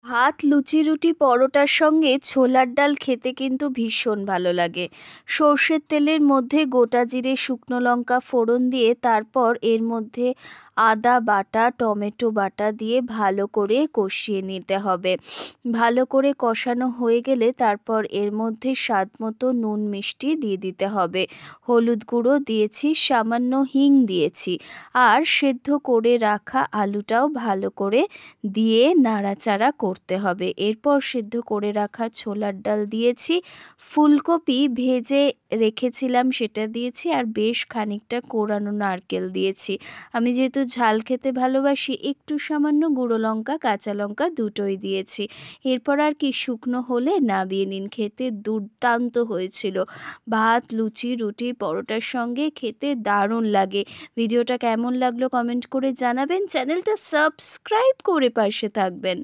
ভাত, লুচি, রুটি, পরোটার সঙ্গে ছোলার ডাল খেতে কিন্তু ভীষণ ভালো লাগে। সর্ষের তেলের মধ্যে গোটা জিরে, শুকনো লঙ্কা ফোড়ন দিয়ে তারপর এর মধ্যে আদা বাটা, টমেটো বাটা দিয়ে ভালো করে কষিয়ে নিতে হবে। ভালো করে কষানো হয়ে গেলে তারপর এর মধ্যে স্বাদ মতো নুন মিষ্টি দিয়ে দিতে হবে। হলুদ গুঁড়ো দিয়েছি, সামান্য হিং দিয়েছি, আর সেদ্ধ করে রাখা আলুটাও ভালো করে দিয়ে নাড়াচাড়া করতে হবে। এরপর সিদ্ধ করে রাখা ছোলার ডাল দিয়েছি, ফুলকপি ভেজে রেখেছিলাম সেটা দিয়েছি, আর বেশ খানিকটা কোরানো নারকেল দিয়েছি। আমি যেহেতু ঝাল খেতে ভালোবাসি, একটু সামান্য গুঁড়ো লঙ্কা, কাঁচা লঙ্কা দুটোই দিয়েছি। এরপর আর কি, শুকনো হলে নামিয়ে নিন। খেতে দুর্দান্ত হয়েছিল। ভাত, লুচি, রুটি, পরোটার সঙ্গে খেতে দারুণ লাগে। ভিডিওটা কেমন লাগলো কমেন্ট করে জানাবেন। চ্যানেলটা সাবস্ক্রাইব করে পাশে থাকবেন।